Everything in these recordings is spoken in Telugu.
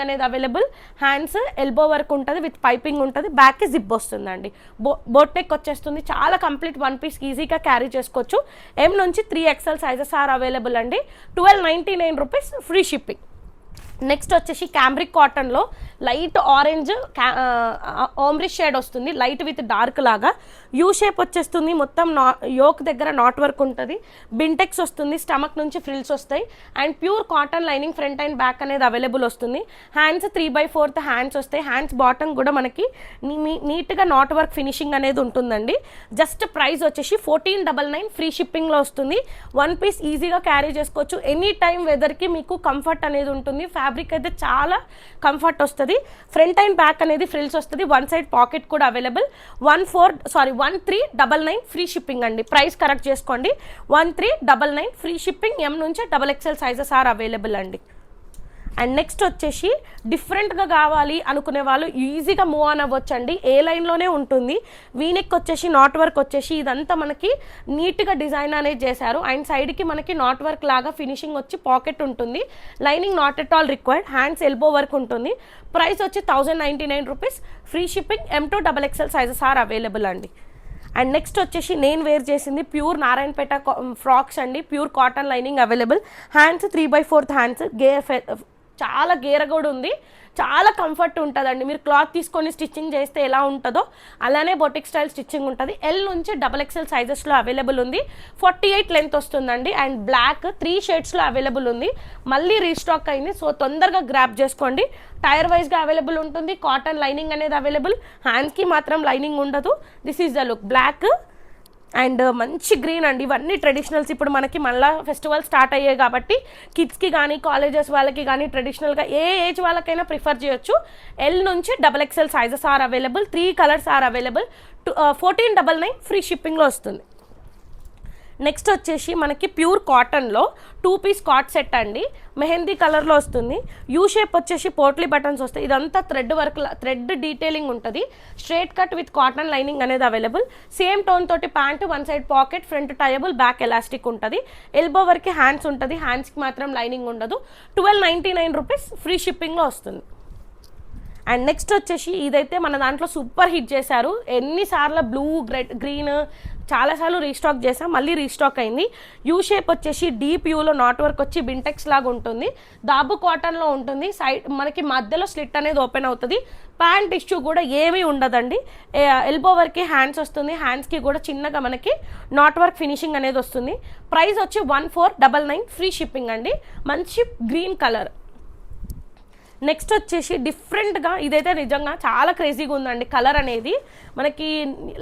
అనేది అవైలబుల్. హ్యాండ్స్ ఎల్బో వర్క్ ఉంటుంది, విత్ పైపింగ్ ఉంటుంది, బ్యాక్కి జిప్ వస్తుందండి. బోట్ నెక్ వచ్చేస్తుంది. చాలా కంప్లీట్ వన్ పీస్ ఈజీగా క్యారీ చేసుకోవచ్చు. M నుంచి 3XL సైజెస్ ఆర్ అవైలబుల్ అండి. 1299 రూపీస్ ఫ్రీ షిప్పింగ్. నెక్స్ట్ వచ్చేసి క్యాంబ్రిక్ కాటన్లో లైట్ ఆరెంజ్ ఓమ్రిష్ షేడ్ వస్తుంది, లైట్ విత్ డార్క్ లాగా. యూ షేప్ వచ్చేస్తుంది, మొత్తం యోక్ దగ్గర నాట్ వర్క్ ఉంటుంది, బింటెక్స్ వస్తుంది, స్టమక్ నుంచి ఫ్రిల్స్ వస్తాయి, and pure cotton lining front and back అనేది అవైలబుల్ వస్తుంది. హ్యాండ్స్ 3/4 హ్యాండ్స్ వస్తాయి. హ్యాండ్స్ బాటమ్ కూడా మనకి నీట్గా నాట్ వర్క్ ఫినిషింగ్ అనేది ఉంటుందండి. జస్ట్ ప్రైస్ వచ్చేసి 1499 ఫ్రీ షిప్పింగ్లో వస్తుంది. వన్ పీస్ ఈజీగా క్యారీ చేసుకోవచ్చు. ఎనీ టైం వెదర్కి మీకు కంఫర్ట్ అనేది ఉంటుంది. ఫ్యాబ్రిక్ అయితే చాలా కంఫర్ట్ వస్తుంది. ఫ్రంట్ అండ్ బ్యాక్ అనేది ఫ్రిల్స్ వస్తుంది. వన్ సైడ్ పాకెట్ కూడా అవైలబుల్. 1399 ఫ్రీ షిప్పింగ్ అండి. ప్రైస్ కరెక్ట్ చేసుకోండి. 1399 ఫ్రీ షిప్పింగ్. M నుంచి XXL సైజెస్ ఆర్ అవైలబుల్ అండి. అండ్ నెక్స్ట్ వచ్చేసి డిఫరెంట్గా కావాలి అనుకునే వాళ్ళు ఈజీగా మూవ్ ఆన్ అవ్వచ్చండి. ఏ లైన్లోనే ఉంటుంది. వీనెక్ వచ్చేసి నాట్ వర్క్ వచ్చేసి ఇదంతా మనకి నీట్గా డిజైన్ అనేది చేశారు. అండ్ సైడ్కి మనకి నాట్ వర్క్ లాగా ఫినిషింగ్ వచ్చి పాకెట్ ఉంటుంది. Lining not at all required. Hands elbow work ఉంటుంది. ప్రైస్ వచ్చి 1099 rupees free shipping. M to XXL sizes are available అండి. అండ్ నెక్స్ట్ వచ్చేసి నేను వేర్ చేసింది ప్యూర్ నారాయణపేట ఫ్రాక్స్ అండి. Pure cotton lining available. Hands 3/4 hands. చాలా గేర కూడా ఉంది. చాలా కంఫర్ట్ ఉంటుందండి. మీరు క్లాత్ తీసుకొని స్టిచ్చింగ్ చేస్తే ఎలా ఉంటుందో అలానే బొటిక్ స్టైల్ స్టిచ్చింగ్ ఉంటుంది. L నుంచి XXL సైజెస్లో అవైలబుల్ ఉంది. 48 లెంత్ వస్తుందండి. అండ్ బ్లాక్ 3 షేడ్స్లో అవైలబుల్ ఉంది. మళ్ళీ రీస్టాక్ అయింది. సో తొందరగా గ్రాప్ చేసుకోండి. టైర్ వైజ్గా అవైలబుల్ ఉంటుంది. కాటన్ లైనింగ్ అనేది అవైలబుల్. హ్యాండ్స్కి మాత్రం లైనింగ్ ఉండదు. This is the look. Black and మంచి గ్రీన్ అండి. ఇవన్నీ ట్రెడిషనల్స్. ఇప్పుడు మనకి మళ్ళీ ఫెస్టివల్ స్టార్ట్ అయ్యాయి కాబట్టి కిడ్స్కి కానీ కాలేజెస్ వాళ్ళకి కానీ ట్రెడిషనల్గా ఏ ఏజ్ వాళ్ళకైనా ప్రిఫర్ చేయొచ్చు. L నుంచి XXL sizes are available. 3 colours are available. 1499 free షిప్పింగ్లో వస్తుంది. నెక్స్ట్ వచ్చేసి మనకి ప్యూర్ కాటన్లో 2 పీస్ కాట్ సెట్ అండి. మెహందీ కలర్లో వస్తుంది. యూ షేప్ వచ్చేసి పోట్లీ బటన్స్ వస్తాయి. ఇదంతా థ్రెడ్ వర్క్, థ్రెడ్ డీటెయిలింగ్ ఉంటుంది. Straight cut with cotton lining అనేది అవైలబుల్. సేమ్ టోన్ తోటి pant, one side pocket, front tieable, back elastic ఉంటుంది. ఎల్బో వరకు హ్యాండ్స్ ఉంటుంది. హ్యాండ్స్కి మాత్రం లైనింగ్ ఉండదు. 1299 రూపీస్ ఫ్రీ షిప్పింగ్లో వస్తుంది. అండ్ నెక్స్ట్ వచ్చేసి ఇదైతే మన దాంట్లో సూపర్ హిట్ చేశారు. ఎన్నిసార్లు బ్లూ గ్రీన్ చాలాసార్లు రీస్టాక్ చేసాం, మళ్ళీ రీస్టాక్ అయింది. యూ షేప్ వచ్చేసి డీప్ యూలో నాట్ వర్క్ వచ్చి బింటెక్స్ లాగా ఉంటుంది. దాబు కాటన్లో ఉంటుంది. సైడ్ మనకి మధ్యలో స్లిట్ అనేది ఓపెన్ అవుతుంది. ప్యాంట్ ఇష్యూ కూడా ఏమీ ఉండదండి. ఎల్బో వరకు హ్యాండ్స్ వస్తుంది. హ్యాండ్స్కి కూడా చిన్నగా మనకి నాట్ వర్క్ ఫినిషింగ్ అనేది వస్తుంది. ప్రైస్ వచ్చి 1499 ఫ్రీ షిప్పింగ్ అండి. మంచి గ్రీన్ కలర్. నెక్స్ట్ వచ్చేసి డిఫరెంట్గా ఇదైతే నిజంగా చాలా క్రేజీగా ఉందండి. కలర్ అనేది మనకి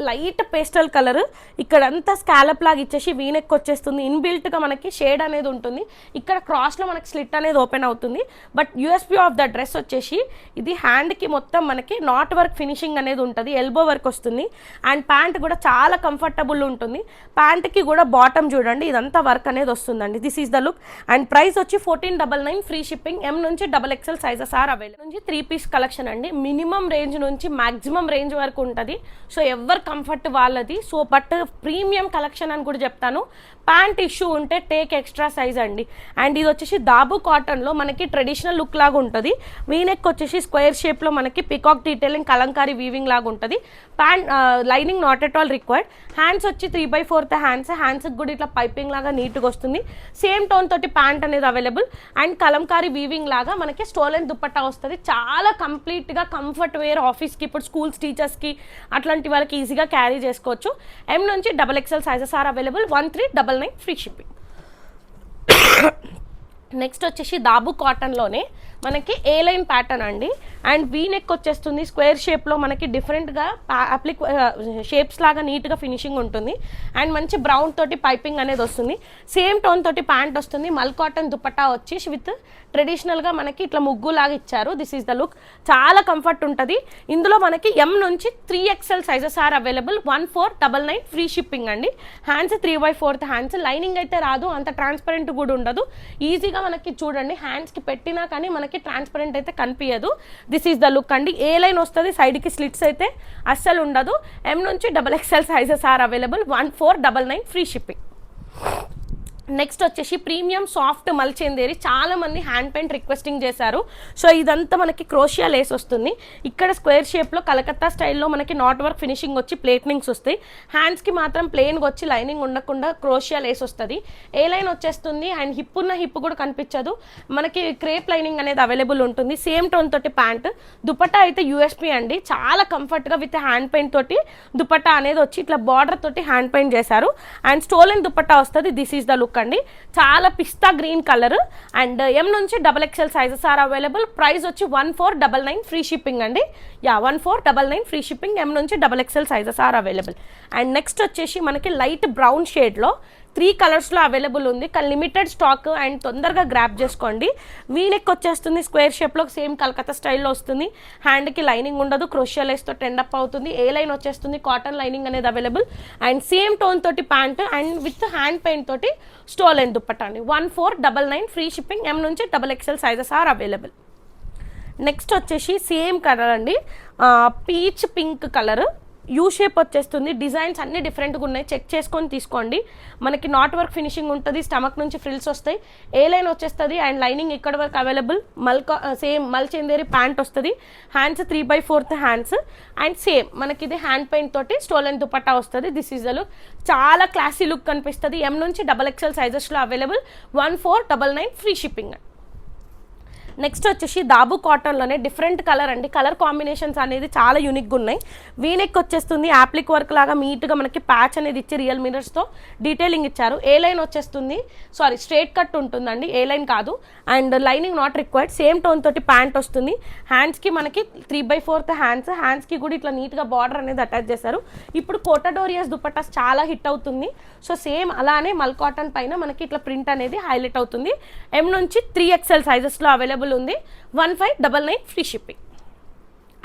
లైట్ పేస్టల్ కలర్. ఇక్కడంతా స్కాలప్ లాగా ఇచ్చేసి వీనెక్ వచ్చేస్తుంది. ఇన్బిల్ట్గా మనకి షేడ్ అనేది ఉంటుంది. ఇక్కడ క్రాస్లో మనకి స్లిట్ అనేది ఓపెన్ అవుతుంది. But USP of the dress వచ్చేసి ఇది హ్యాండ్కి మొత్తం మనకి నాట్ వర్క్ ఫినిషింగ్ అనేది ఉంటుంది. ఎల్బో వర్క్ వస్తుంది. అండ్ ప్యాంట్ కూడా చాలా కంఫర్టబుల్ ఉంటుంది. ప్యాంట్కి కూడా బాటమ్ చూడండి, ఇదంతా వర్క్ అనేది వస్తుందండి. This is the look. And price వచ్చి 1499 ఫ్రీ షిప్పింగ్. M నుంచి XXL సైజెస్ ఆర్ అవైలబుల్. నుంచి 3 పీస్ కలెక్షన్ అండి. మినిమం రేంజ్ నుంచి మాక్సిమం రేంజ్ వరకు ఉంటుంది. సో ఎవరు కంఫర్ట్ వాళ్ళది. సో బట్ ప్రీమియం కలెక్షన్ అని కూడా చెప్తాను. ప్యాంట్ ఇష్యూ ఉంటే టేక్ ఎక్స్ట్రా సైజ్ అండి. అండ్ ఇది వచ్చేసి దాబు కాటన్లో మనకి ట్రెడిషనల్ లుక్ లాగా ఉంటుంది. వీనెక్ వచ్చేసి స్క్వేర్ షేప్లో మనకి పికాక్ డీటెయిలింగ్ కలంకారీ వీవింగ్ లాగా ఉంటుంది. Pant lining not at all required. Hands వచ్చి 3/4 హ్యాండ్స్. హ్యాండ్స్కి కూడా ఇట్లా పైపింగ్ లాగా నీట్గా వస్తుంది. సేమ్ టోన్ తోటి ప్యాంట్ అనేది అవైలబుల్. అండ్ కలంకారీ వీవింగ్ లాగా మనకి స్టోలెన్ దుప్పట్టా వస్తుంది. చాలా కంప్లీట్గా కంఫర్ట్ వేర్. ఆఫీస్కి ఇప్పుడు స్కూల్స్ టీచర్స్కి అట్లాంటి వాళ్ళకి ఈజీగా క్యారీ చేసుకోవచ్చు. M నుంచి XXL sizes are available. 1399 free shipping. Next వచ్చేసి దాబు కాటన్లోనే మనకి ఏ లైన్ ప్యాటర్న్ అండి. అండ్ వీ నెక్ వచ్చేస్తుంది. స్క్వేర్ షేప్లో మనకి డిఫరెంట్గా షేప్స్ లాగా నీట్గా ఫినిషింగ్ ఉంటుంది. అండ్ మంచి బ్రౌన్ తోటి పైపింగ్ అనేది వస్తుంది. సేమ్ టోన్ తోటి ప్యాంట్ వస్తుంది. మల్ కాటన్ దుపట్టా వచ్చేసి విత్ ట్రెడిషనల్గా మనకి ఇట్లా ముగ్గు లాగా ఇచ్చారు. This is the look. చాలా కంఫర్ట్ ఉంటుంది. ఇందులో మనకి M నుంచి 3XL sizes are available. 1499 free shipping అండి. Hands 3/4 hands. లైనింగ్ అయితే రాదు, అంత ట్రాన్స్పరెంట్ కూడా ఉండదు. ఈజీగా మనకి చూడండి హ్యాండ్స్కి పెట్టినా కానీ మనకి ట్రాన్స్పరెంట్ అయితే కనిపించదు. దిస్ ఈజ్ ద లుక్ అండి. ఏ లైన్ వస్తుంది, సైడ్కి స్లిట్స్ అయితే అస్సలు ఉండదు. M నుంచి XXL sizes are available. 1499 free shipping. Next వచ్చేసి ప్రీమియం సాఫ్ట్ మల్చేందేరి చాలా మంది హ్యాండ్ పెయింట్ రిక్వెస్టింగ్ చేశారు. సో ఇదంతా మనకి క్రోషియా లేస్ వస్తుంది. ఇక్కడ స్క్వేర్ షేప్లో కలకత్తా స్టైల్లో మనకి నాట్ వర్క్ ఫినిషింగ్ వచ్చి ప్లేట్నింగ్స్ వస్తాయి. హ్యాండ్స్కి మాత్రం ప్లెయిన్గా వచ్చి లైనింగ్ ఉండకుండా క్రోషియా లేస్ వస్తుంది. ఏ లైన్ వచ్చేస్తుంది అండ్ హిప్ ఉన్న హిప్ కూడా కనిపించదు. మనకి క్రేప్ లైనింగ్ అనేది అవైలబుల్ ఉంటుంది. సేమ్ టోన్ తోటి ప్యాంట్. దుపట్టా అయితే యూఎస్పీ అండి, చాలా కంఫర్ట్గా విత్ హ్యాండ్ పెయింట్ తోటి దుపట్టా అనేది వచ్చి ఇట్లా బార్డర్ తోటి హ్యాండ్ పెయింట్ చేశారు. అండ్ స్టోలెన్ దుపట్టా వస్తుంది. దిస్ ఈస్ ద లుక్ అండి. చాలా pista green colour and M నుంచి XXL sizes are available. Price వచ్చి 1499 ఫ్రీ షిప్పింగ్ అండి. 1499 ఫ్రీ షిప్పింగ్. ఎం నుంచి XXL sizes are available. And next వచ్చేసి మనకి లైట్ బ్రౌన్ షేడ్లో 3 కలర్స్లో అవైలబుల్ ఉంది. కానీ లిమిటెడ్ స్టాక్ అండ్ తొందరగా గ్రాప్ చేసుకోండి. వీనెక్ వచ్చేస్తుంది స్క్వేర్ షేప్లో, సేమ్ కలకత్తా స్టైల్లో వస్తుంది. హ్యాండ్కి లైనింగ్ ఉండదు, క్రోషియా లేస్తో టెండప్ అవుతుంది. ఏ లైన్ వచ్చేస్తుంది, కాటన్ లైనింగ్ అనేది అవైలబుల్. అండ్ సేమ్ టోన్ తోటి pant and with hand paint తోటి స్టోలెన్ దుపట్టా అండి. 1499 ఫ్రీ షిప్పింగ్. ఎం నుంచి XXL sizes are available. Next వచ్చేసి సేమ్ కలర్ అండి, peach pink colour, U shape వచ్చేస్తుంది. డిజైన్స్ అన్ని డిఫరెంట్గా ఉన్నాయి, చెక్ చేసుకొని తీసుకోండి. మనకి నాట్ వర్క్ ఫినిషింగ్ ఉంటుంది. స్టమక్ నుంచి ఫ్రిల్స్ వస్తాయి. ఏ లైన్ వచ్చేస్తుంది అండ్ లైనింగ్ ఇక్కడ వరకు అవైలబుల్. సేమ్ మల్చేందేరి ప్యాంట్ వస్తుంది. హ్యాండ్స్ 3/4 హ్యాండ్స్ అండ్ సేమ్ మనకి ఇది హ్యాండ్ పెయింట్ తోటి స్టోలెన్ దుపట్టా వస్తుంది. This is the look. చాలా క్లాసీ లుక్ కనిపిస్తుంది. ఎం నుంచి XXL సైజెస్లో అవైలబుల్. 1499 free shipping. నెక్స్ట్ వచ్చేసి దాబు కాటన్లోనే డిఫరెంట్ కలర్ అండి. కలర్ కాంబినేషన్స్ అనేది చాలా యూనిక్గా ఉన్నాయి. వీనెక్ వచ్చేస్తుంది యాప్లిక్ వర్క్ లాగా నీట్గా మనకి ప్యాచ్ అనేది ఇచ్చి రియల్ మిరర్స్తో డీటెయిలింగ్ ఇచ్చారు. ఏ లైన్ వచ్చేస్తుంది, సారీ స్ట్రేట్ కట్ ఉంటుందండి, ఏ లైన్ కాదు. And lining not required. Same tone తోటి ప్యాంట్ వస్తుంది. హ్యాండ్స్కి మనకి 3/4 హ్యాండ్స్. హ్యాండ్స్కి కూడా ఇట్లా నీట్గా బార్డర్ అనేది అటాచ్ చేశారు. ఇప్పుడు కోటాడోరియాస్ దుపట్టాస్ చాలా హిట్ అవుతుంది. సో సేమ్ అలానే మల్ కాటన్ పైన మనకి ఇట్లా ప్రింట్ అనేది హైలైట్ అవుతుంది. ఎం నుంచి 3XL సైజెస్లో అవైలబుల్ ఉంది. 1599 ఫ్రీ షిప్పింగ్.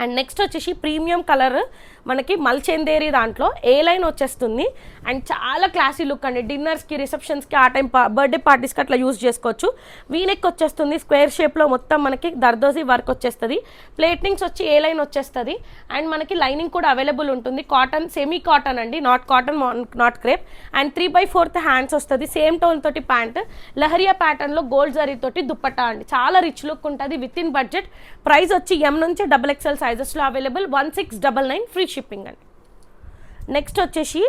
అండ్ నెక్స్ట్ వచ్చేసి ప్రీమియం కలర్ మనకి మల్చేందేరి దాంట్లో ఏ లైన్ వచ్చేస్తుంది అండ్ చాలా క్లాసీ లుక్ అండి. డిన్నర్స్కి, రిసెప్షన్స్కి, ఆ టైం బర్త్డే పార్టీస్కి అట్లా యూజ్ చేసుకోవచ్చు. వీనెక్ వచ్చేస్తుంది స్క్వేర్ షేప్లో, మొత్తం మనకి దర్దోజీ వర్క్ వచ్చేస్తుంది. ప్లేట్నింగ్స్ వచ్చి ఏ లైన్ వచ్చేస్తుంది అండ్ మనకి లైనింగ్ కూడా అవైలబుల్ ఉంటుంది. కాటన్, సెమీ కాటన్ అండి, not cotton, not crepe. And 3/4 hands వస్తుంది. సేమ్ టోన్ తోటి ప్యాంట్. లహరియా ప్యాటర్న్లో గోల్డ్ జరీ తోటి దుపట్టా అండి. చాలా రిచ్ లుక్ ఉంటుంది విత్ ఇన్ బడ్జెట్. ప్రైస్ వచ్చి ఎం నుంచి XXL సైజెస్లో అవైలబుల్. 1699 ఫ్రీ షిప్పింగ్ అండి. నెక్స్ట్ వచ్చేసి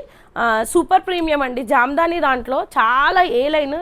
సూపర్ ప్రీమియం అండి, జామ్దాని దాంట్లో చాలా ఏ లైన్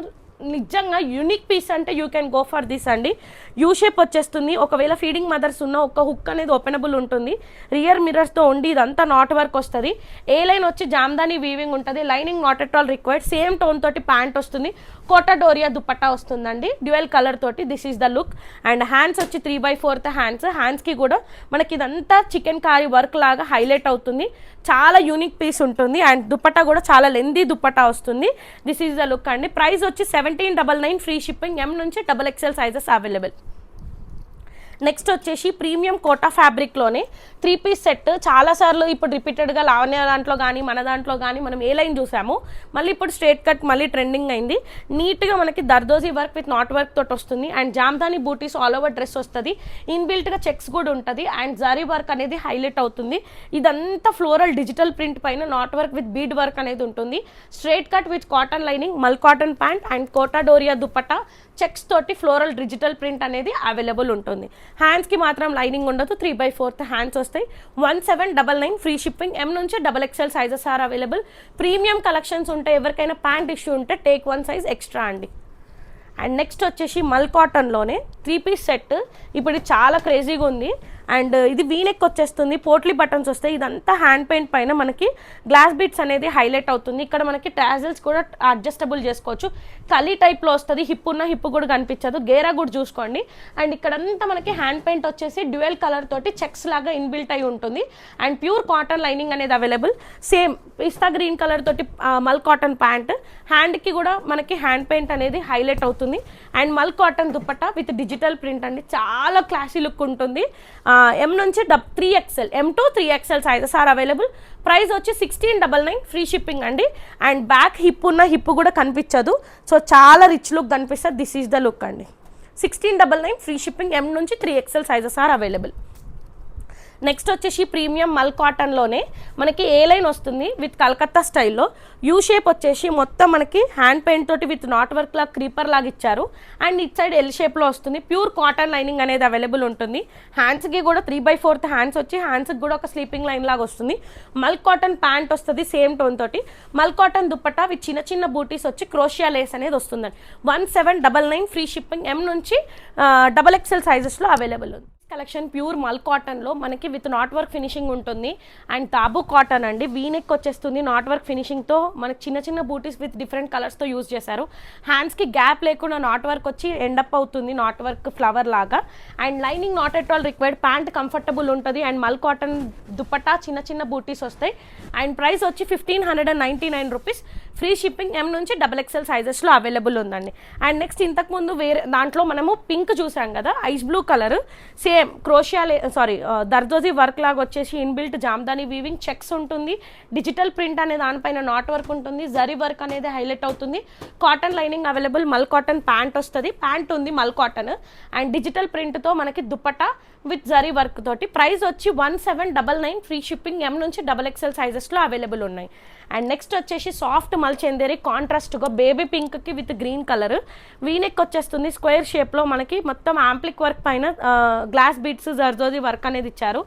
నిజంగా యూనిక్ పీస్ అంటే you can go for this అండి. యూ షేప్ వచ్చేస్తుంది. ఒకవేళ ఫీడింగ్ మదర్స్ ఉన్న ఒక హుక్ అనేది ఓపెనబుల్ ఉంటుంది. రియర్ మిరర్స్తో ఉండి ఇదంతా నాట్ వర్క్ వస్తుంది. ఏ లైన్ వచ్చి జామ్దాని వీవింగ్ ఉంటుంది. Lining not at all required. Same tone తోటి ప్యాంట్ వస్తుంది. కోటాడోరియా దుపట్టా వస్తుందండి డ్యూయల్ కలర్ తోటి. This is the look. And hands వచ్చి 3/4 హ్యాండ్స్. హ్యాండ్స్కి కూడా మనకి ఇదంతా చికెన్ కారీ వర్క్ లాగా హైలైట్ అవుతుంది. చాలా యూనిక్ పీస్ ఉంటుంది. అండ్ దుపట్టా కూడా చాలా లెందీ దుపట్టా వస్తుంది. దిస్ ఈస్ ద లుక్ అండి. ప్రైస్ వచ్చి 1799 ఫ్రీ షిప్పింగ్. ఎం నుంచి XXL సైజెస్ అవైలబుల్. నెక్స్ట్ వచ్చేసి ప్రీమియం కోటా ఫ్యాబ్రిక్లోనే 3 పీస్ సెట్. చాలాసార్లు ఇప్పుడు రిపీటెడ్గా లావణ్య దాంట్లో కానీ మన దాంట్లో కానీ మనం ఏ లైన్ చూసాము. మళ్ళీ ఇప్పుడు స్ట్రేట్ కట్ మళ్ళీ ట్రెండింగ్ అయింది. నీట్గా మనకి zardozi work with knot work తోటి వస్తుంది. And Jamdani booties all over dress వస్తుంది. ఇన్బిల్ట్గా చెక్స్ కూడా ఉంటుంది. అండ్ జరీ వర్క్ అనేది హైలైట్ అవుతుంది. ఇదంతా ఫ్లోరల్ డిజిటల్ ప్రింట్ పైన not work with bead work అనేది ఉంటుంది. Straight cut with cotton lining, మల్ cotton pant and Kota Doria dupatta checks తోటి ఫ్లోరల్ డిజిటల్ ప్రింట్ అనేది అవైలబుల్ ఉంటుంది. హ్యాండ్స్కి మాత్రం లైనింగ్ ఉండదు. 3/4 హ్యాండ్స్ వస్తాయి. 1799 ఫ్రీ షిప్పింగ్. ఎం నుంచి XXL sizes are available. Premium collections ఉంటే ఎవరికైనా ప్యాంట్ ఇష్యూ ఉంటే టేక్ 1 సైజ్ ఎక్స్ట్రా అండి. అండ్ నెక్స్ట్ వచ్చేసి మల్ కాటన్లోనే 3 పీస్ సెట్. ఇప్పుడు చాలా క్రేజీగా ఉంది. అండ్ ఇది వీనెక్ వచ్చేస్తుంది. పోట్లీ బటన్స్ వస్తాయి. ఇదంతా హ్యాండ్ పెయింట్ పైన మనకి గ్లాస్ బీట్స్ అనేది హైలైట్ అవుతుంది. ఇక్కడ మనకి టాజల్స్ కూడా అడ్జస్టబుల్ చేసుకోవచ్చు. కలీ టైప్లో వస్తుంది. హిప్ ఉన్న హిప్ కూడా కనిపించదు. గేరా కూడా చూసుకోండి. అండ్ ఇక్కడంతా మనకి హ్యాండ్ పెయింట్ వచ్చేసి డ్యూయల్ కలర్ తోటి చెక్స్ లాగా ఇన్బిల్ట్ అయి ఉంటుంది. అండ్ ప్యూర్ కాటన్ లైనింగ్ అనేది available. Same pista green colour తోటి మల్ కాటన్ ప్యాంట్. హ్యాండ్కి కూడా మనకి హ్యాండ్ పెయింట్ అనేది హైలైట్ అవుతుంది. And mul cotton dupatta with digital print అండి. చాలా క్లాసీ లుక్ ఉంటుంది. ఎం నుంచి 3XL, M to 3XL sizes are available. Price వచ్చి 1699 ఫ్రీ షిప్పింగ్ అండి. అండ్ బ్యాక్ హిప్ ఉన్న హిప్ కూడా కనిపించదు. సో చాలా రిచ్ లుక్ కనిపిస్తుంది. దిస్ ఈజ్ ద లుక్ అండి. 1699 ఫ్రీ షిప్పింగ్. ఎం నుంచి 3XL sizes are available. Next వచ్చేసి ప్రీమియం మల్ కాటన్లోనే మనకి ఏ లైన్ వస్తుంది విత్ కలకత్తా స్టైల్లో. యూ షేప్ వచ్చేసి మొత్తం మనకి హ్యాండ్ పెయింట్ తోటి విత్ నాట్ వర్క్ లాగా క్రీపర్ లాగా ఇచ్చారు. అండ్ ఇట్ సైడ్ ఎల్ షేప్లో వస్తుంది. ప్యూర్ కాటన్ లైనింగ్ అనేది అవైలబుల్ ఉంటుంది. హ్యాండ్స్కి కూడా 3/4 హ్యాండ్స్ వచ్చి హ్యాండ్స్కి కూడా ఒక స్లీపింగ్ లైన్ లాగా వస్తుంది. మల్ కాటన్ ప్యాంట్ వస్తుంది సేమ్ టోన్ తోటి. మల్ కాటన్ దుప్పట్టా విత్ చిన్న చిన్న బూటీస్ వచ్చి క్రోషియా లేస్ అనేది వస్తుందండి. 1799 ఫ్రీ షిప్పింగ్. M నుంచి XXL సైజెస్లో అవైలబుల్ ఉంది. కలెక్షన్ ప్యూర్ మల్ కాటన్లో మనకి విత్ నాట్ వర్క్ ఫినిషింగ్ ఉంటుంది. అండ్ తాబు కాటన్ అండి. వీనెక్ వచ్చేస్తుంది నాట్ వర్క్ ఫినిషింగ్తో. మనకి చిన్న చిన్న బూటీస్ విత్ డిఫరెంట్ కలర్స్తో యూజ్ చేశారు. హ్యాండ్స్కి గ్యాప్ లేకుండా నాట్ వర్క్ వచ్చి ఎండప్ అవుతుంది, నాట్ వర్క్ ఫ్లవర్ లాగా. And lining not at all required. Pant comfortable ఉంటుంది. అండ్ మల్ కాటన్ దుప్పట్టా చిన్న చిన్న బూటీస్ వస్తాయి. అండ్ ప్రైస్ వచ్చి 1599 రూపీస్. Free shipping. M నుంచి XXL సైజెస్లో అవైలబుల్ ఉందండి. అండ్ నెక్స్ట్ ఇంతకుముందు వేరే దాంట్లో మనము పింక్ చూసాం కదా, ice blue colour, same crochet zardozi work లాగా వచ్చేసి ఇన్బిల్ట్ జామ్దాని వీవింగ్ చెక్స్ ఉంటుంది. డిజిటల్ ప్రింట్ అనే దానిపైన నాట్ వర్క్ ఉంటుంది. జరీ వర్క్ అనేది హైలైట్ అవుతుంది. Cotton lining available. Mul cotton pant వస్తుంది. ప్యాంట్ ఉంది మల్ కాటన్. అండ్ డిజిటల్ ప్రింట్తో మనకి దుప్పట్టా విత్ జరీ వర్క్ తోటి. ప్రైస్ వచ్చి 1799 ఫ్రీ షిప్పింగ్. M నుంచి XXL సైజెస్లో అవైలబుల్ ఉన్నాయి. అండ్ నెక్స్ట్ వచ్చేసి సాఫ్ట్ మల్ చందేరి కాంట్రాస్ట్గా బేబీ పింక్కి విత్ గ్రీన్ కలర్. వీనెక్ వచ్చేస్తుంది స్క్వేర్ షేప్లో. మనకి మొత్తం యాంప్లిక్ వర్క్ పైన గ్లాస్ బీడ్స్ జర్దోజీ వర్క్ అనేది ఇచ్చారు.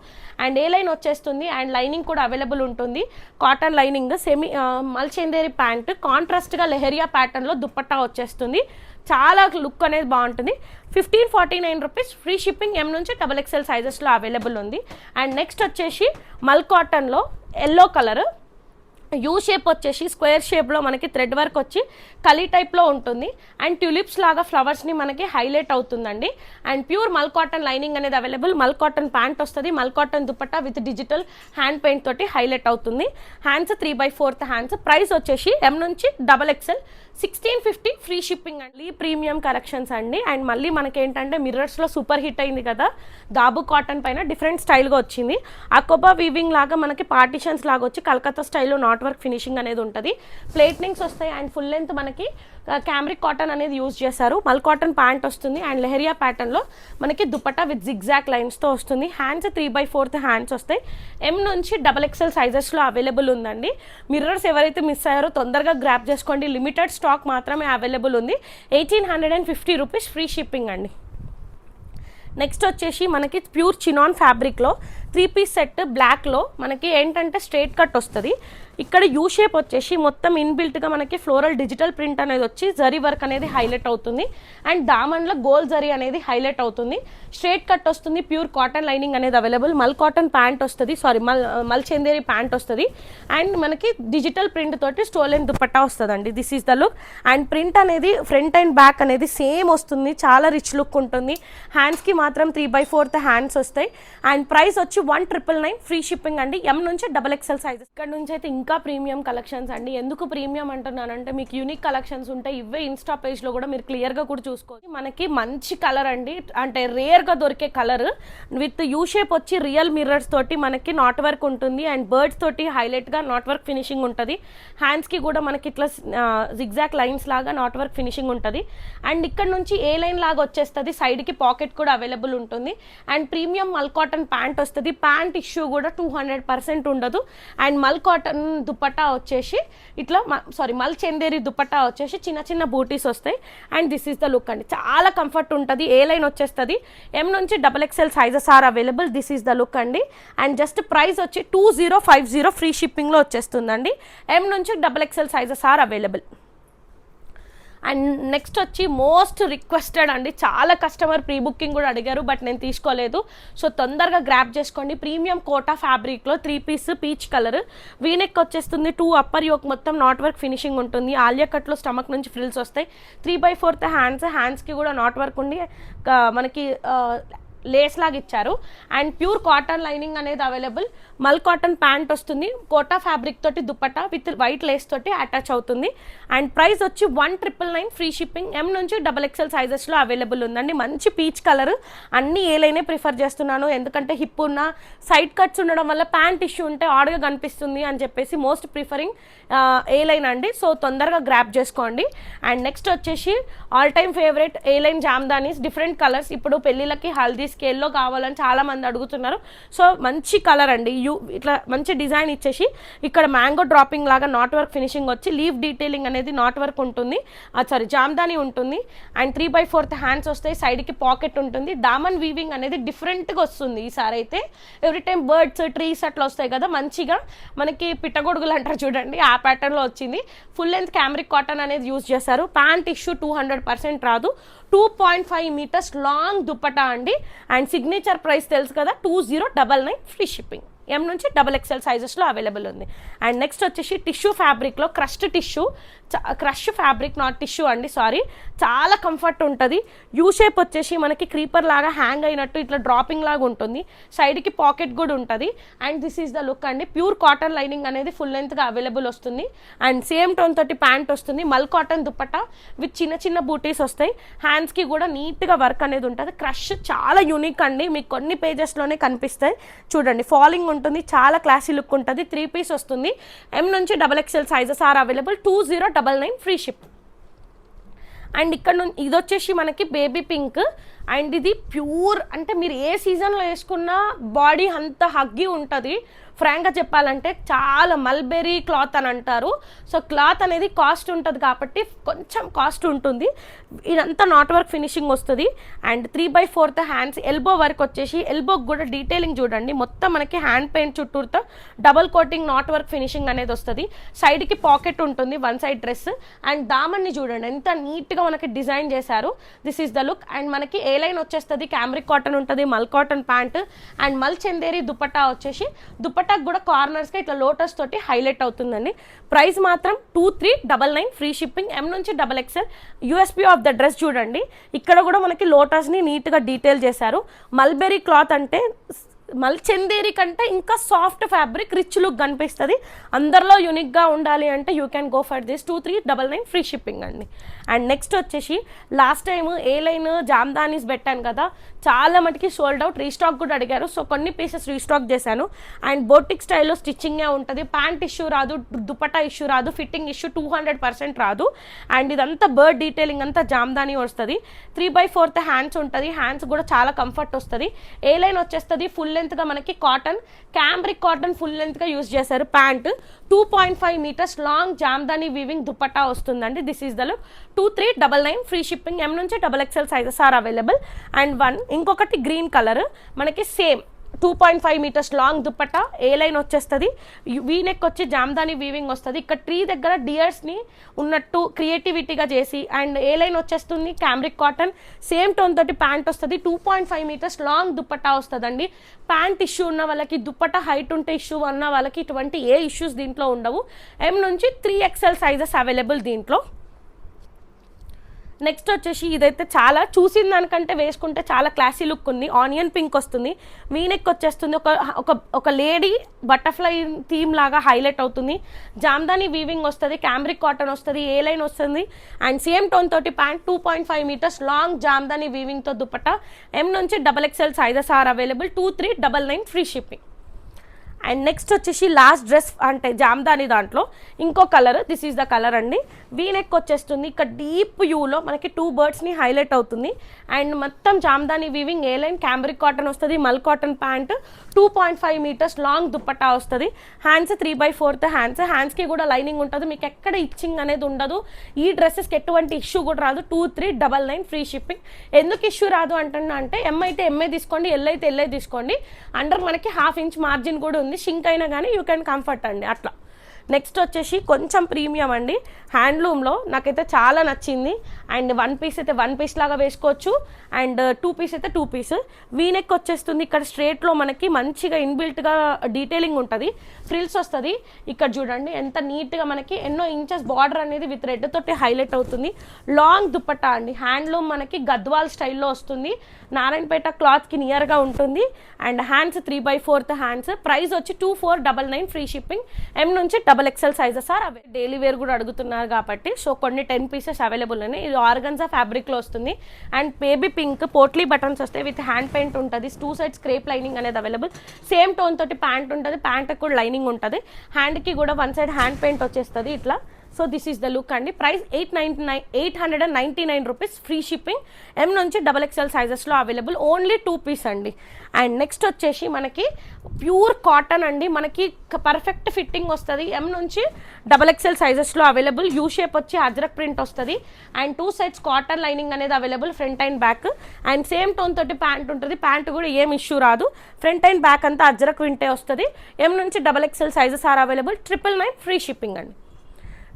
అండ్ ఏ లైన్ వచ్చేస్తుంది. అండ్ లైనింగ్ కూడా అవైలబుల్ ఉంటుంది. Cotton lining. Semi mul Chanderi pant కాంట్రాస్ట్గా లెహరియా ప్యాటర్న్లో దుప్పట్టా వచ్చేస్తుంది. చాలా లుక్ అనేది బాగుంటుంది. 1549 రూపీస్. Free shipping. M నుంచి XXL సైజెస్లో అవైలబుల్ ఉంది. అండ్ నెక్స్ట్ వచ్చేసి మల్ కాటన్లో ఎల్లో కలర్. యూ షేప్ వచ్చేసి స్క్వేర్ షేప్లో మనకి థ్రెడ్ వర్క్ వచ్చి కలీ టైప్లో ఉంటుంది. అండ్ ట్యూలిప్స్ లాగా ఫ్లవర్స్ని మనకి హైలైట్ అవుతుందండి. అండ్ ప్యూర్ మల్ కాటన్ లైనింగ్ అనేది అవైలబుల్. మల్ కాటన్ ప్యాంట్ వస్తుంది. Mul cotton dupatta with digital hand paint తోటి హైలైట్ అవుతుంది. Hands 3/4 hands. ప్రైస్ వచ్చేసి M నుంచి XXL 1650 ఫ్రీ షిప్పింగ్ అండి. ప్రీమియం కలెక్షన్స్ అండి. అండ్ మళ్ళీ మనకేంటంటే మిర్రర్స్లో సూపర్ హిట్ అయింది కదా, దాబు కాటన్ పైన డిఫరెంట్ స్టైల్గా వచ్చింది. అకోబా వీవింగ్ లాగా మనకి పార్టిషన్స్ లాగా వచ్చి కలకత్తా స్టైల్లో నాట్ వర్క్ ఫినిషింగ్ అనేది ఉంటుంది. ప్లేట్నింగ్స్ వస్తాయి. అండ్ ఫుల్ లెంత్ మనకి క్యామ్రిక్ కాటన్ అనేది యూజ్ చేశారు. మల్ కాటన్ ప్యాంట్ వస్తుంది. అండ్ లెహరియా ప్యాటర్న్లో మనకి దుపట్టా విత్ జిగ్జాక్ లైన్స్తో వస్తుంది. హ్యాండ్స్ 3/4 హ్యాండ్స్ వస్తాయి. M నుంచి XXL సైజెస్లో అవైలబుల్ ఉందండి. మిర్రర్స్ ఎవరైతే మిస్ అయ్యారో తొందరగా గ్రాప్ చేసుకోండి. లిమిటెడ్ స్టాక్ మాత్రమే అవైలబుల్ ఉంది. 1850 రూపీస్ ఫ్రీ షిప్పింగ్ అండి. నెక్స్ట్ వచ్చేసి మనకి ప్యూర్ చినాన్ ఫ్యాబ్రిక్లో 3 పీస్ సెట్ బ్లాక్లో మనకి ఏంటంటే స్ట్రైట్ కట్ వస్తుంది. ఇక్కడ యూ షేప్ వచ్చేసి మొత్తం ఇన్బిల్ట్గా మనకి ఫ్లోరల్ డిజిటల్ ప్రింట్ అనేది వచ్చి జరీ వర్క్ అనేది హైలైట్ అవుతుంది. అండ్ దామన్లో గోల్ జరీ అనేది హైలైట్ అవుతుంది. స్ట్రైట్ కట్ వస్తుంది. ప్యూర్ కాటన్ లైనింగ్ అనేది అవైలబుల్. మల్ కాటన్ ప్యాంట్ వస్తుంది. మల్ చందేరి ప్యాంట్ వస్తుంది. అండ్ మనకి డిజిటల్ ప్రింట్ తోటి స్టోలెన్ దుపట్టా వస్తుందండి. This is the look. And print అనేది ఫ్రంట్ అండ్ బ్యాక్ అనేది సేమ్ వస్తుంది. చాలా రిచ్ లుక్ ఉంటుంది. హ్యాండ్స్కి మాత్రం 3/4 హ్యాండ్స్ వస్తాయి. అండ్ ప్రైస్ వచ్చి 1999 ఫ్రీ షిప్పింగ్ అండి. M నుంచి XXL సైజ్. ఇక్కడ నుంచి అయితే ఇంకా ప్రీమియం కలెక్షన్స్ అండి. ఎందుకు ప్రీమియం అంటున్నానంటే మీకు యూనిక్ కలెక్షన్స్ ఉంటాయి. ఇవే ఇన్స్టా పేజ్లో కూడా మీరు క్లియర్గా కూడా చూసుకోవచ్చు. మనకి మంచి కలర్ అండి. అంటే రేర్గా దొరికే కలర్ విత్ యూ షేప్ వచ్చి రియల్ మిర్రర్స్ తోటి మనకి నాట్ వర్క్ ఉంటుంది. అండ్ బర్డ్స్ తోటి హైలైట్గా నాట్ వర్క్ ఫినిషింగ్ ఉంటుంది. హ్యాండ్స్కి కూడా మనకి ఇట్లా జిగ్జాక్ లైన్స్ లాగా నాట్ వర్క్ ఫినిషింగ్ ఉంటుంది. అండ్ ఇక్కడ నుంచి ఏ లైన్ లాగా వచ్చేస్తుంది. సైడ్కి పాకెట్ కూడా అవైలబుల్ ఉంటుంది. అండ్ ప్రీమియం మల్ కాటన్ ప్యాంట్ వస్తుంది. ప్యాంట్ ఇష్యూ కూడా 200% ఉండదు. అండ్ మల్ కాటన్ దుపట్టా వచ్చేసి ఇట్లా మల్ చందేరి దుపట్టా వచ్చేసి చిన్న చిన్న బూటీస్ వస్తాయి. And this is the look అండి. చాలా కంఫర్ట్ ఉంటుంది. ఏ లైన్ వచ్చేస్తుంది. M నుంచి XXL sizes are available. This is the look అండి. అండ్ జస్ట్ ప్రైస్ వచ్చి 2050 ఫ్రీ షిప్పింగ్లో వచ్చేస్తుందండి. M నుంచి XXL sizes are available. And next వచ్చి మోస్ట్ రిక్వెస్టెడ్ అండి. చాలా కస్టమర్ ప్రీ బుకింగ్ కూడా అడిగారు, బట్ నేను తీసుకోలేదు. సో తొందరగా గ్రాప్ చేసుకోండి. ప్రీమియం కోటా ఫ్యాబ్రిక్లో 3 పీస్ పీచ్ కలర్. వీనెక్ వచ్చేస్తుంది. 2 అప్పర్ యోక్ మొత్తం నాట్ వర్క్ ఫినిషింగ్ ఉంటుంది. ఆలియా కట్లో స్టమక్ నుంచి ఫ్రిల్స్ వస్తాయి. 3/4 హ్యాండ్స్కి కూడా నాట్ వర్క్ ఉండి మనకి లేస్ లాగా ఇచ్చారు. అండ్ ప్యూర్ కాటన్ లైనింగ్ అనేది అవైలబుల్. మల్ కాటన్ ప్యాంట్ వస్తుంది. కోటా ఫ్యాబ్రిక్ తోటి దుపట్టా విత్ వైట్ లేస్ తోటి అటాచ్ అవుతుంది. అండ్ ప్రైస్ వచ్చి 1999 ఫ్రీ షిప్పింగ్. M నుంచి XXL సైజెస్లో అవైలబుల్ ఉందండి. మంచి పీచ్ కలర్. అన్ని ఏ లైనే ప్రిఫర్ చేస్తున్నాను, ఎందుకంటే హిప్ ఉన్న సైడ్ కట్స్ ఉండడం వల్ల ప్యాంట్ ఇష్యూ ఉంటే ఆడ్గా కనిపిస్తుంది అని చెప్పేసి మోస్ట్ ప్రిఫరింగ్ ఏ లైన్ అండి. సో తొందరగా గ్రాప్ చేసుకోండి. అండ్ నెక్స్ట్ వచ్చేసి all time favourite A line jamdanis. Different colours. ఇప్పుడు పెళ్ళిళ్ళకి హల్దీస్ స్కేల్లో కావాలని చాలామంది అడుగుతున్నారు. సో మంచి కలర్ అండి, ఇట్లా మంచి డిజైన్ ఇచ్చేసి ఇక్కడ మ్యాంగో డ్రాపింగ్ లాగా నాట్ వర్క్ ఫినిషింగ్ వచ్చి లీవ్ డీటెయిలింగ్ అనేది నాట్ వర్క్ ఉంటుంది, జామ్దాని ఉంటుంది. అండ్ 3/4 హ్యాండ్స్ వస్తాయి, సైడ్కి పాకెట్ ఉంటుంది. దామన్ వీవింగ్ అనేది డిఫరెంట్గా వస్తుంది ఈసారి అయితే. ఎవ్రీ టైం బర్డ్స్ ట్రీస్ అట్లా వస్తాయి కదా, మంచిగా మనకి పిట్టగొడుగులు అంటారు చూడండి, ఆ ప్యాటర్న్లో వచ్చింది. ఫుల్ లెంత్ క్యామ్రిక్ కాటన్ అనేది యూజ్ చేశారు. ప్యాంట్ ఇష్యూ 200% రాదు. 2.5 మీటర్స్ లాంగ్ దుప్పటా అండి. అండ్ సిగ్నేచర్ ప్రైస్ తెలుసు కదా, 2099 ఫ్రీ షిప్పింగ్. M నుంచి XXL సైజెస్లో అవైలబుల్ ఉంది. అండ్ నెక్స్ట్ వచ్చేసి టిష్యూ ఫ్యాబ్రిక్లో క్రష్ ఫ్యాబ్రిక్, నాట్ టిష్యూ అండి, సారీ. చాలా కంఫర్ట్ ఉంటుంది. యూ షేప్ వచ్చేసి మనకి క్రీపర్ లాగా హ్యాంగ్ అయినట్టు ఇట్లా డ్రాపింగ్ లాగా ఉంటుంది, సైడ్కి పాకెట్ కూడా ఉంటుంది. And this is the look అండి. ప్యూర్ కాటన్ లైనింగ్ అనేది ఫుల్ లెంత్గా అవైలబుల్ వస్తుంది. అండ్ సేమ్ టోన్ తోటి ప్యాంట్ వస్తుంది. మల్ కాటన్ దుప్పట్టా విత్ చిన్న చిన్న బూటీస్ వస్తాయి. హ్యాండ్స్కి కూడా నీట్గా వర్క్ అనేది ఉంటుంది. క్రష్ చాలా యూనిక్ అండి, మీకు కొన్ని పేజెస్లోనే కనిపిస్తాయి చూడండి. ఫాలింగ్ ఉంటుంది, చాలా క్లాసీ లుక్ ఉంటుంది. 3 పీస్ వస్తుంది. M నుంచి XXL sizes are available. 2099 free ship. And ఇక్కడ నుంచి ఇది వచ్చేసి మనకి బేబీ పింక్. అండ్ ఇది ప్యూర్ అంటే మీరు ఏ సీజన్లో వేసుకున్నా బాడీ అంత హగ్గి ఉంటుంది. ఫ్రాంక్గా చెప్పాలంటే చాలా మల్బెరీ క్లాత్ అని అంటారు. సో క్లాత్ అనేది కాస్ట్ ఉంటుంది కాబట్టి కొంచెం కాస్ట్ ఉంటుంది. ఇదంతా నాట్ వర్క్ ఫినిషింగ్ వస్తుంది. అండ్ 3/4 హ్యాండ్స్, ఎల్బో వర్క్ వచ్చేసి ఎల్బోకి కూడా డీటెయిలింగ్ చూడండి. మొత్తం మనకి హ్యాండ్ పెయింట్ చుట్టూరుతో double coating knot work finishing అనేది వస్తుంది. సైడ్కి పాకెట్ ఉంటుంది, వన్ సైడ్ డ్రెస్. అండ్ దామన్ని చూడండి ఎంత నీట్గా మనకి డిజైన్ చేశారు. This is the look. And మనకి ఏ లైన్ వచ్చేస్తుంది, క్యామ్రిక్ కాటన్ ఉంటుంది, మల్ కాటన్ ప్యాంట్. అండ్ మల్ చందేరి దుపట్టా వచ్చేసి దుపట్టా కూడా కార్నర్స్కి ఇట్లా లోటస్ తోటి హైలైట్ అవుతుందండి. ప్రైస్ మాత్రం 2399 ఫ్రీ షిప్పింగ్. M నుంచి XXL. USP of the dress చూడండి, ఇక్కడ కూడా మనకి లోటస్ని నీట్గా డీటెయిల్ చేశారు. మల్బెరీ క్లాత్ అంటే చందేరి కంటే ఇంకా సాఫ్ట్ ఫ్యాబ్రిక్, రిచ్ లుక్ కనిపిస్తుంది. అందరిలో యూనిక్గా ఉండాలి అంటే you can go for this. 2399 free shipping అండి. అండ్ నెక్స్ట్ వచ్చేసి లాస్ట్ టైం ఏ లైన్ జామ్దానీస్ పెట్టాను కదా, చాలా మటుకి సోల్డ్ అవుట్, రీస్టాక్ కూడా అడిగారు. సో కొన్ని పీసెస్ రీస్టాక్ చేశాను. అండ్ బోటిక్ స్టైల్లో స్టిచ్చింగే ఉంటుంది. ప్యాంట్ ఇష్యూ రాదు, దుపట్టా ఇష్యూ రాదు, ఫిట్టింగ్ ఇష్యూ 200% రాదు. అండ్ ఇదంతా బర్డ్ డీటెయిలింగ్ అంతా జామ్దానీ వస్తుంది. 3/4 హ్యాండ్స్ ఉంటుంది. హ్యాండ్స్ కూడా చాలా కంఫర్ట్ వస్తుంది. ఏ లైన్ వచ్చేస్తుంది ఫుల్ లెంత్గా మనకి కాటన్, క్యాంబ్రిక్ కాటన్ ఫుల్ లెంత్గా యూజ్ చేశారు. Pant 2.5 metres long jamdani weaving dupatta వస్తుందండి. This is the look. 2399 free shipping. M నుంచి XXL sizes are available. And ఇంకొకటి గ్రీన్ కలర్ మనకి same 2.5 metres long dupatta. A line వచ్చేస్తుంది, వీనెక్ వచ్చి జామ్దానీ వీవింగ్ వస్తుంది. ఇక్కడ ట్రీ దగ్గర డియర్స్ని ఉన్నట్టు క్రియేటివిటీగా చేసి. అండ్ ఏ లైన్ వచ్చేస్తుంది క్యామ్రిక్ కాటన్, సేమ్ టోన్ తోటి ప్యాంట్ వస్తుంది. 2.5 మీటర్స్ లాంగ్ దుపట్టా వస్తుందండి. ప్యాంట్ ఇష్యూ ఉన్న వాళ్ళకి, దుపట్టా హైట్ ఉంటే ఇష్యూ ఉన్న వాళ్ళకి ఇటువంటి ఏ ఇష్యూస్ దీంట్లో ఉండవు. M నుంచి 3XL సైజెస్ అవైలబుల్ దీంట్లో. నెక్స్ట్ వచ్చేసి ఇదైతే చాలా చూసిన దానికంటే వేసుకుంటే చాలా క్లాసీ లుక్ ఉంది. ఆనియన్ పింక్ వస్తుంది, వీనెక్ వచ్చేస్తుంది. ఒక లేడీ బటర్ఫ్లై థీమ్ లాగా హైలైట్ అవుతుంది. జామ్దానీ వీవింగ్ వస్తుంది, క్యామ్రిక్ కాటన్ వస్తుంది, ఏ లైన్ వస్తుంది. అండ్ సేమ్ టోన్ తోటి ప్యాంట్ 2.5 మీటర్స్ లాంగ్ జామ్దానీ వీవింగ్తో దుపట్టా. M నుంచి XXL sizes are available. 2399 free shipping. And next వచ్చేసి లాస్ట్ డ్రెస్ అంటే జామ్దాని దాంట్లో ఇంకో కలర్. దిస్ ఈజ్ ద కలర్ అండి. వీనెక్ వచ్చేస్తుంది. ఇక్కడ డీప్ యూలో మనకి 2 బర్డ్స్ని హైలైట్ అవుతుంది. అండ్ మొత్తం jamdani weaving, A line cambric cotton వస్తుంది, mul cotton pant, 2.5 metres long dupatta వస్తుంది. Hands 3/4 hands. హ్యాండ్స్కి కూడా లైనింగ్ ఉంటుంది. మీకు ఎక్కడ ఇచ్చింగ్ అనేది ఉండదు. ఈ డ్రెస్సెస్కి ఎటువంటి ఇష్యూ కూడా రాదు. 2399 ఫ్రీ షిప్పింగ్. ఎందుకు ఇష్యూ రాదు అంటున్నా అంటే M అయితే MA తీసుకోండి, L అయితే LA తీసుకోండి. అండర్ మనకి 1/2 ఇంచ్ మార్జిన్ కూడా ఉంది. షింక్ అయినా కానీ యూ కెన్ కంఫర్ట్ అండి అట్లా. నెక్స్ట్ వచ్చేసి కొంచెం ప్రీమియం అండి, హ్యాండ్లూమ్లో నాకైతే చాలా నచ్చింది. అండ్ 1 పీస్ అయితే 1 పీస్ లాగా వేసుకోవచ్చు. అండ్ 2 పీస్ అయితే 2 పీస్. వీనెక్ వచ్చేస్తుంది. ఇక్కడ స్ట్రేట్లో మనకి మంచిగా ఇన్బిల్ట్గా డీటెయిలింగ్ ఉంటుంది, ఫ్రిల్స్ వస్తుంది. ఇక్కడ చూడండి ఎంత నీట్గా మనకి ఎన్నో ఇంచెస్ బార్డర్ అనేది విత్ రెడ్ తోటి హైలైట్ అవుతుంది. లాంగ్ దుపట్టా అండి. హ్యాండ్లూమ్ మనకి గద్వాల్ స్టైల్లో వస్తుంది. నారాయణపేట క్లాత్కి నియర్గా ఉంటుంది. And hands 3/4 hands. ప్రైస్ వచ్చి 2499 ఫ్రీ షిప్పింగ్. M నుంచి XXL sizes are daily wear కూడా అడుగుతున్నారు కాబట్టి సో కొన్ని 10 పీసెస్ అవైలబుల్ ఉన్నాయి. ఇది ఆర్గన్జా ఫ్యాబ్రిక్లో వస్తుంది. And baby pink potli buttons వస్తాయి విత్ హ్యాండ్ పెయింట్ ఉంటుంది. 2 సైడ్స్ క్రేప్ లైనింగ్ అనేది అవైలబుల్. సేమ్ టోన్ తోటి ప్యాంట్ ఉంటుంది, ప్యాంట్కి కూడా లైనింగ్ ఉంటుంది. హ్యాండ్కి కూడా 1 సైడ్ హ్యాండ్ పెయింట్ వచ్చేస్తుంది ఇట్లా. So this is the look అండి. Price 899 rupees, free shipping. M నుంచి XXL సైజెస్లో అవైలబుల్, ఓన్లీ 2 పీస్ అండి. అండ్ నెక్స్ట్ వచ్చేసి మనకి ప్యూర్ కాటన్ అండి, మనకి పర్ఫెక్ట్ ఫిట్టింగ్ వస్తుంది. ఎం నుంచి XXL సైజెస్లో అవైలబుల్. యూ షేప్ వచ్చి అజ్రక్ ప్రింట్ వస్తుంది. అండ్ 2 సైడ్స్ కాటన్ లైనింగ్ అనేది available, front and back. And same tone తోటి ప్యాంట్ ఉంటుంది, ప్యాంట్ కూడా ఏం ఇష్యూ రాదు. ఫ్రంట్ అండ్ బ్యాక్ అంతా అజ్రక్ ప్రింటే వస్తుంది. ఎం నుంచి XXL sizes are available, 999 free shipping అండి.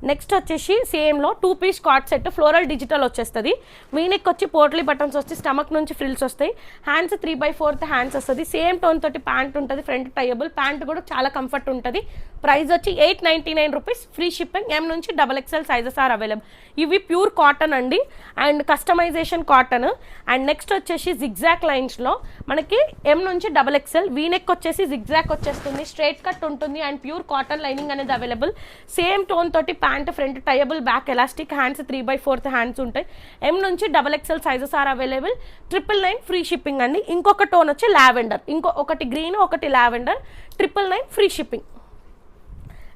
నెక్స్ట్ వచ్చేసి సేమ్లో 2 piece cord set, floral digital వచ్చేస్తుంది. వీనెక్ వచ్చి పోర్ట్లీ బటన్స్ వస్తాయి, స్టమక్ నుంచి ఫ్రిల్స్ వస్తాయి. హ్యాండ్స్ 3/4 హ్యాండ్స్ వస్తుంది. సేమ్ టోన్ తోటి ప్యాంట్ ఉంటుంది, ఫ్రంట్ టైయబుల్. ప్యాంట్ కూడా చాలా కంఫర్ట్ ఉంటుంది. ప్రైస్ వచ్చి 899 రూపీస్, ఫ్రీ షిప్పింగ్. ఎం నుంచి XXL సైజెస్ ఆర్ అవైలబుల్. ఇవి ప్యూర్ కాటన్ అండి, and customization cotton. And next వచ్చేసి జిగ్జాక్ లైన్స్లో మనకి ఎం నుంచి XXL. వీనెక్ వచ్చేసి జిగ్జాక్ వచ్చేస్తుంది, స్ట్రైట్ కట్ ఉంటుంది. అండ్ ప్యూర్ కాటన్ లైనింగ్ అనేది అవైలబుల్. సేమ్ టోన్ తోటి pant, front tieable, back elastic, hands 3/4 hands ఉంటాయి. ఎం నుంచి XXL sizes are available, 999 free shipping అండి. ఇంకొక టోన్ వచ్చి లావెండర్, ఒకటి గ్రీన్, ఒకటి లావెండర్, 999 ఫ్రీ షిప్పింగ్.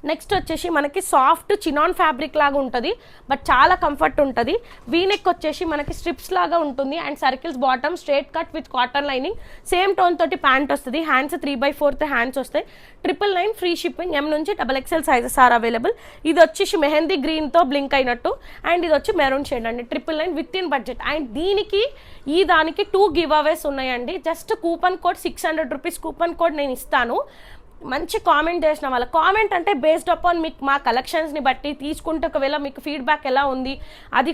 నెక్స్ట్ వచ్చేసి మనకి సాఫ్ట్ చినాన్ ఫ్యాబ్రిక్ లాగా ఉంటుంది, బట్ చాలా కంఫర్ట్ ఉంటుంది. వీనెక్ వచ్చేసి మనకి స్ట్రిప్స్ లాగా ఉంటుంది. And circles bottom, straight cut with cotton lining. Same tone తోటి ప్యాంట్ వస్తుంది. హ్యాండ్స్ 3/4 హ్యాండ్స్ వస్తాయి. 999 ఫ్రీ షిప్పింగ్. ఎం నుంచి XXL సైజెస్ ఆర్ అవైలబుల్. ఇది వచ్చేసి మెహందీ గ్రీన్తో బ్లింక్ అయినట్టు. అండ్ ఇది వచ్చి మెరూన్ షేడ్ అండి. 999 విత్ ఇన్ బడ్జెట్. అండ్ దానికి 2 గివ్ అవేస్ ఉన్నాయండి. Just coupon code 600 rupees coupon code నేను ఇస్తాను. మంచి కామెంట్ చేసిన వాళ్ళ, కామెంట్ అంటే బేస్డ్ అపాన్ మీకు మా కలెక్షన్స్ని బట్టి తీసుకుంటే ఒకవేళ మీకు ఫీడ్బ్యాక్ ఎలా ఉంది అది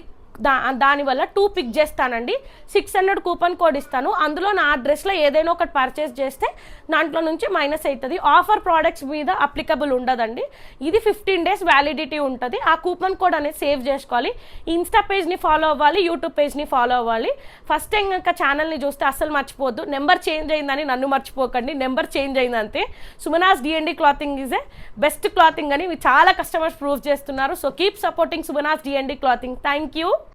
దానివల్ల 2 పిక్ చేస్తానండి. 600 కూపన్ కోడ్ ఇస్తాను. అందులో నా అడ్రస్లో ఏదైనా ఒకటి పర్చేస్ చేస్తే దాంట్లో నుంచి మైనస్ అవుతుంది. ఆఫర్ ప్రోడక్ట్స్ మీద అప్లికబుల్ ఉండదండి. ఇది 15 days వ్యాలిడిటీ ఉంటుంది. ఆ కూపన్ కోడ్ అనేది సేవ్ చేసుకోవాలి. ఇన్స్టా పేజ్ని ఫాలో అవ్వాలి, యూట్యూబ్ పేజ్ని ఫాలో అవ్వాలి. ఫస్ట్ టైం కనుక ఛానల్ని చూస్తే అస్సలు మర్చిపోద్దు, నెంబర్ చేంజ్ అయిందని నన్ను మర్చిపోకండి. నెంబర్ చేంజ్ అయిందంతే. Sumanas D&D clothing is a best clothing అని చాలా కస్టమర్స్ ప్రూవ్ చేస్తున్నారు. So keep supporting Sumanas D&D clothing. Thank you.